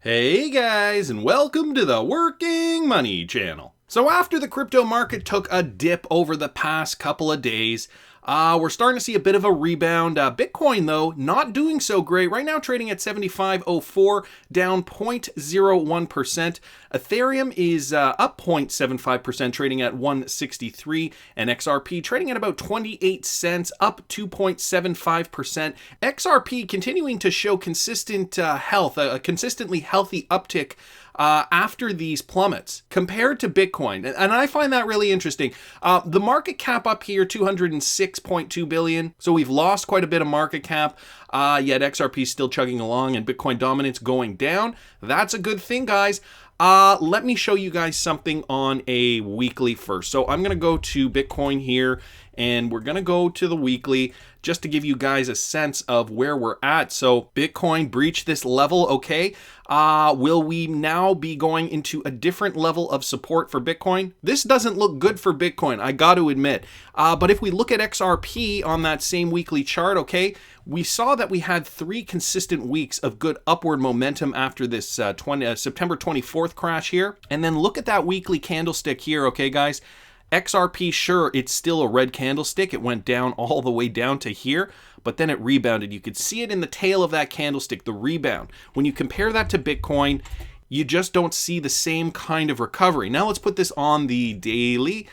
Hey guys, and welcome to the Working Money channel. So after the crypto market took a dip over the past couple of days, we're starting to see a bit of a rebound. Bitcoin, though, not doing so great. Right now trading at 75.04, down 0.01%. Ethereum is up 0.75%, trading at 163. And XRP trading at about 28 cents, up 2.75%. XRP continuing to show consistent health, a consistently healthy uptick after these plummets compared to Bitcoin. And I find that really interesting. The market cap up here, 206.2 billion. So we've lost quite a bit of market cap, yet XRP is still chugging along and Bitcoin dominance going down. That's a good thing, guys. Let me show you guys something on a weekly first. So I'm going to go to Bitcoin here and we're going to go to the weekly just to give you guys a sense of where we're at. So Bitcoin breached this level, okay? Will we now be going into a different level of support for Bitcoin? This doesn't look good for Bitcoin, I got to admit. But if we look at XRP on that same weekly chart, okay, we saw that we had 3 consistent weeks of good upward momentum after this September 24th crash here. And then look at that weekly candlestick here, okay, guys? XRP, sure, it's still a red candlestick. It went down all the way down to here, but then it rebounded. You could see it in the tail of that candlestick, the rebound. When you compare that to Bitcoin, you just don't see the same kind of recovery. Now let's put this on the daily.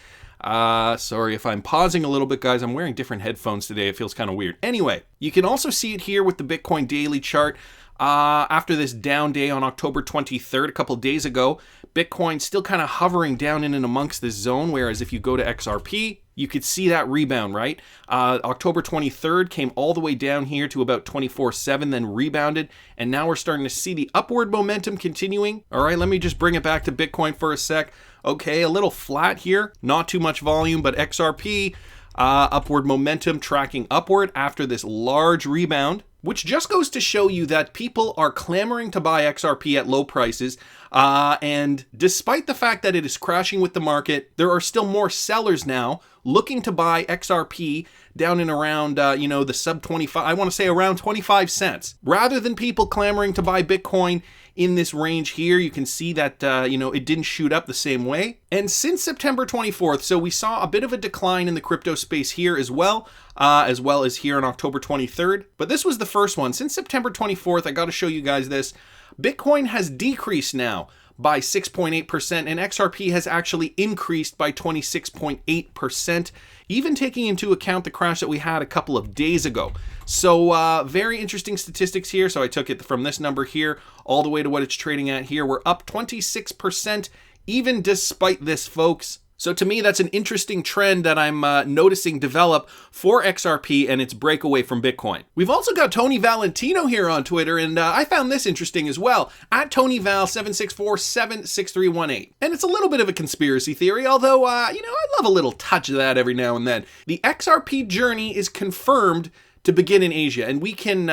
Sorry if I'm pausing a little bit, guys. I'm wearing different headphones today. It feels kind of weird. Anyway, you can also see it here with the Bitcoin daily chart. After this down day on October 23rd, a couple days ago, Bitcoin still kind of hovering down in and amongst this zone, whereas if you go to XRP, you could see that rebound, right? October 23rd came all the way down here to about 24.7, then rebounded, and now we're starting to see the upward momentum continuing. All right, let me just bring it back to Bitcoin for a sec. Okay, a little flat here, not too much volume, but XRP, upward momentum tracking upward after this large rebound, which just goes to show you that people are clamoring to buy XRP at low prices. And despite the fact that it is crashing with the market, there are still more sellers now looking to buy XRP down in around, the sub 25, I want to say around 25 cents. Rather than people clamoring to buy Bitcoin in this range here, you can see that, it didn't shoot up the same way. And since September 24th, so we saw a bit of a decline in the crypto space here as well as here on October 23rd. But this was the first one. Since September 24th, I got to show you guys this. Bitcoin has decreased now by 6.8%, and XRP has actually increased by 26.8%, even taking into account the crash that we had a couple of days ago. So very interesting statistics here. So I took it from this number here all the way to what it's trading at here. We're up 26%, even despite this, folks. So to me, that's an interesting trend that I'm noticing develop for XRP and its breakaway from Bitcoin. We've also got Tony Valentino here on Twitter, and I found this interesting as well, at TonyVal76476318. And it's a little bit of a conspiracy theory, although, I love a little touch of that every now and then. The XRP journey is confirmed to begin in Asia, and we can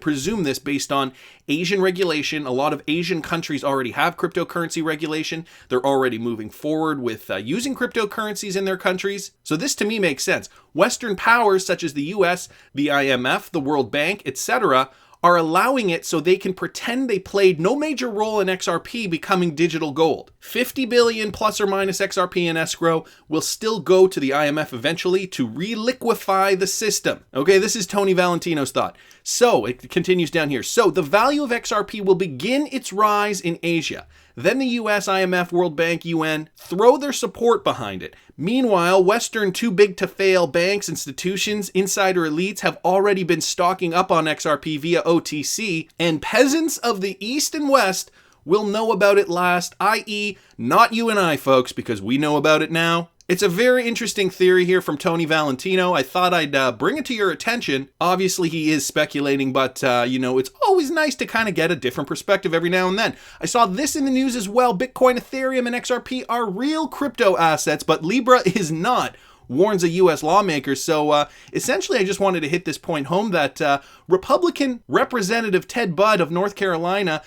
presume this based on Asian regulation. A lot of Asian countries already have cryptocurrency regulation. They're already moving forward with using cryptocurrencies in their countries. So this to me makes sense. Western powers such as the US, the IMF, the World Bank, etc., are allowing it so they can pretend they played no major role in XRP becoming digital gold. 50 billion plus or minus XRP in escrow will still go to the IMF eventually to reliquify the system. Okay, this is Tony Valentino's thought. So it continues down here. So the value of XRP will begin its rise in Asia. Then the US, IMF, World Bank, UN throw their support behind it. Meanwhile, Western too-big-to-fail banks, institutions, insider elites have already been stocking up on XRP via OTC, and peasants of the East and West will know about it last, i.e. not you and I, folks, because we know about it now. It's a very interesting theory here from Tony Valentino. I thought I'd bring it to your attention. Obviously, he is speculating, but, it's always nice to kind of get a different perspective every now and then. I saw this in the news as well. Bitcoin, Ethereum, and XRP are real crypto assets, but Libra is not. warns a U.S. lawmaker. So essentially, I just wanted to hit this point home that Republican Representative Ted Budd of North Carolina,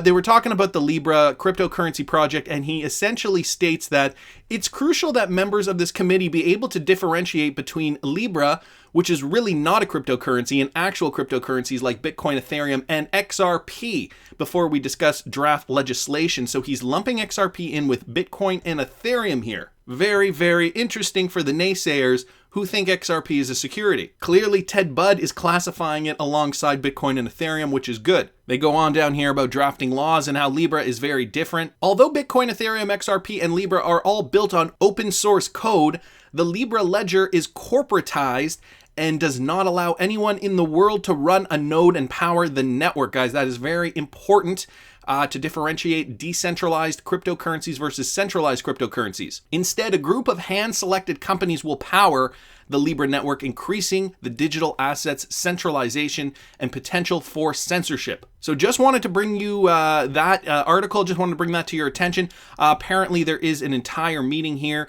they were talking about the Libra cryptocurrency project, and he essentially states that it's crucial that members of this committee be able to differentiate between Libra, which is really not a cryptocurrency, and actual cryptocurrencies like Bitcoin, Ethereum, and XRP before we discuss draft legislation. So he's lumping XRP in with Bitcoin and Ethereum here. Very, very interesting for the naysayers who think XRP is a security. Clearly, Ted Budd is classifying it alongside Bitcoin and Ethereum, which is good. They go on down here about drafting laws and how Libra is very different. Although Bitcoin, Ethereum, XRP, and Libra are all built on open source code, the Libra ledger is corporatized and does not allow anyone in the world to run a node and power the network, guys. That is very important to differentiate decentralized cryptocurrencies versus centralized cryptocurrencies. Instead, a group of hand-selected companies will power the Libra network, increasing the digital assets centralization and potential for censorship. So just wanted to bring you that article, just wanted to bring that to your attention. Apparently there is an entire meeting here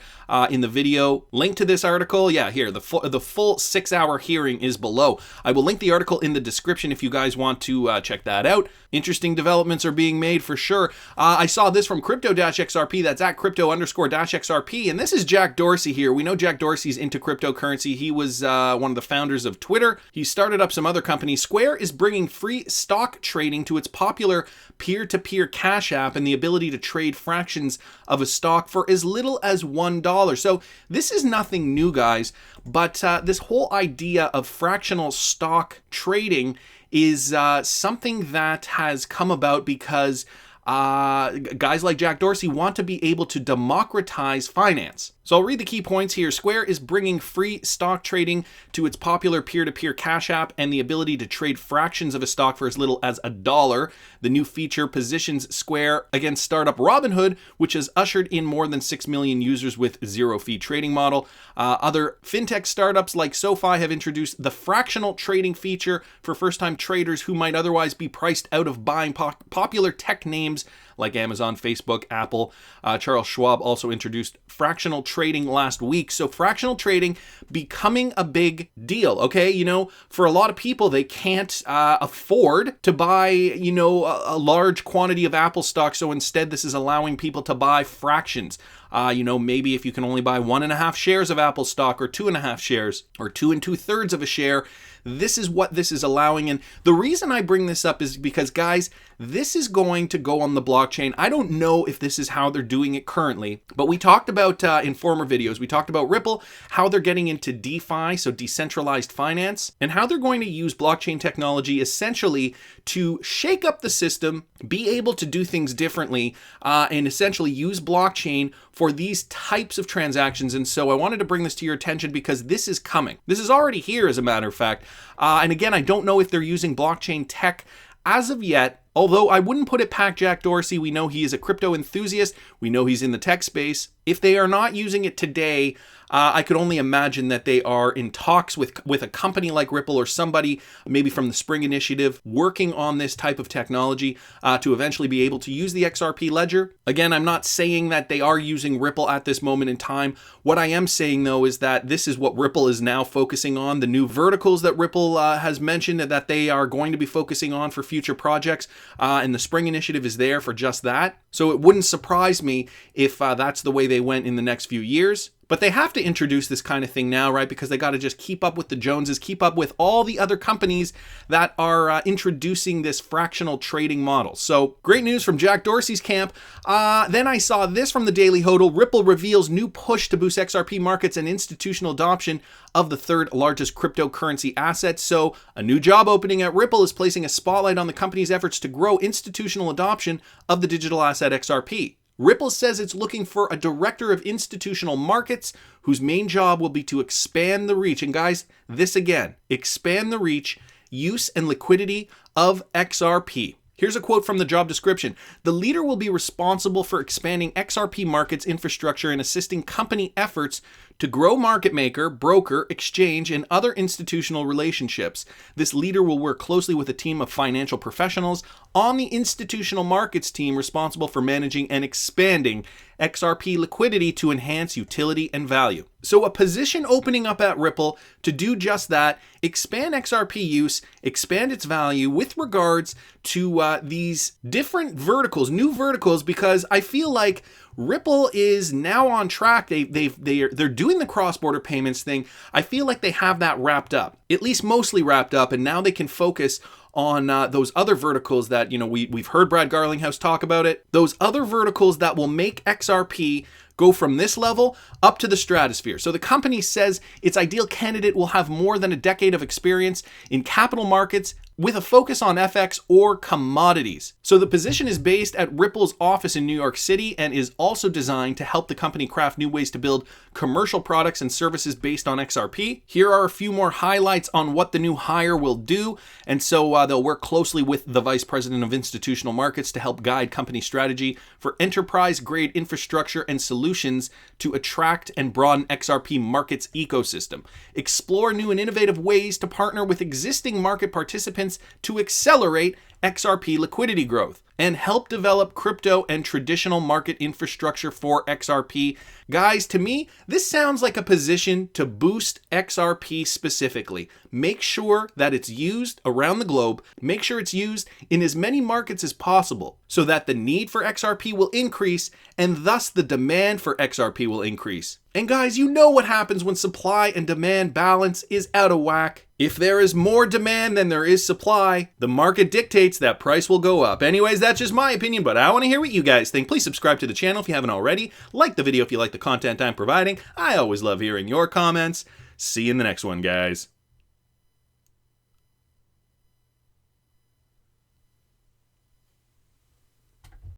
in the video. Link to this article, yeah, here, the full 6-hour hearing is below. I will link the article in the description if you guys want to check that out. Interesting developments are being made for sure. I saw this from crypto-XRP, that's at crypto_XRP, and this is Jack Dorsey here. We know Jack Dorsey's into cryptocurrency. He was one of the founders of Twitter. He started up some other companies. Square is bringing free stock trading to its popular peer-to-peer cash app and the ability to trade fractions of a stock for as little as $1. So this is nothing new, guys, but this whole idea of fractional stock trading is something that has come about because guys like Jack Dorsey want to be able to democratize finance. So I'll read the key points here. Square is bringing free stock trading to its popular peer-to-peer cash app and the ability to trade fractions of a stock for as little as $1. The new feature positions Square against startup Robinhood, which has ushered in more than 6 million users with zero-fee trading model. Other fintech startups like SoFi have introduced the fractional trading feature for first-time traders who might otherwise be priced out of buying popular tech names like Amazon, Facebook, Apple. Charles Schwab also introduced fractional trading last week. So fractional trading becoming a big deal, okay? You know, for a lot of people, they can't afford to buy, you know, a large quantity of Apple stock. So instead, this is allowing people to buy fractions. You know, maybe if you can only buy 1.5 shares of Apple stock or 2.5 shares or 2 2/3 of a share, this is what this is allowing. And the reason I bring this up is because, guys, this is going to go on the blockchain. I don't know if this is how they're doing it currently, but we talked about in former videos, we talked about Ripple, how they're getting into DeFi, so decentralized finance, and how they're going to use blockchain technology essentially to shake up the system, be able to do things differently, and essentially use blockchain for these types of transactions. And so I wanted to bring this to your attention because this is coming. This is already here, as a matter of fact. And again, I don't know if they're using blockchain tech as of yet, although I wouldn't put it past Jack Dorsey. We know he is a crypto enthusiast. We know he's in the tech space. If they are not using it today, I could only imagine that they are in talks with a company like Ripple or somebody maybe from the Spring Initiative working on this type of technology to eventually be able to use the XRP ledger. Again, I'm not saying that they are using Ripple at this moment in time. What I am saying, though, is that this is what Ripple is now focusing on, the new verticals that Ripple has mentioned that they are going to be focusing on for future projects, and the Spring Initiative is there for just that. So it wouldn't surprise me if that's the way they went in the next few years. But they have to introduce this kind of thing now, right? Because they got to just keep up with the Joneses, keep up with all the other companies that are introducing this fractional trading model. So great news from Jack Dorsey's camp. Then I saw this from the Daily Hodl. Ripple reveals new push to boost XRP markets and institutional adoption of the third largest cryptocurrency asset. So a new job opening at Ripple is placing a spotlight on the company's efforts to grow institutional adoption of the digital asset XRP. Ripple says it's looking for a director of institutional markets whose main job will be to expand the reach. And guys, this again, expand the reach, use, and liquidity of XRP. Here's a quote from the job description. The leader will be responsible for expanding XRP markets infrastructure and assisting company efforts to grow market maker, broker, exchange, and other institutional relationships. This leader will work closely with a team of financial professionals on the institutional markets team responsible for managing and expanding XRP liquidity to enhance utility and value. So a position opening up at Ripple to do just that, expand XRP use, expand its value with regards to these different verticals, new verticals, because I feel like Ripple is now on track. They're doing the cross-border payments thing. I feel like they have that wrapped up, at least mostly wrapped up, and now they can focus on those other verticals that, we've heard Brad Garlinghouse talk about it. Those other verticals that will make XRP go from this level up to the stratosphere. So the company says its ideal candidate will have more than a decade of experience in capital markets with a focus on FX or commodities. So the position is based at Ripple's office in New York City and is also designed to help the company craft new ways to build commercial products and services based on XRP. Here are a few more highlights on what the new hire will do. And so they'll work closely with the Vice President of Institutional Markets to help guide company strategy for enterprise-grade infrastructure and solutions to attract and broaden XRP markets ecosystem. Explore new and innovative ways to partner with existing market participants to accelerate XRP liquidity growth and help develop crypto and traditional market infrastructure for XRP. Guys, to me, this sounds like a position to boost XRP specifically. Make sure that it's used around the globe. Make sure it's used in as many markets as possible so that the need for XRP will increase and thus the demand for XRP will increase. And guys, you know what happens when supply and demand balance is out of whack. If there is more demand than there is supply, the market dictates that price will go up. Anyways, that's just my opinion, but I want to hear what you guys think. Please subscribe to the channel if you haven't already. Like the video if you like the content I'm providing. I always love hearing your comments. See you in the next one, guys.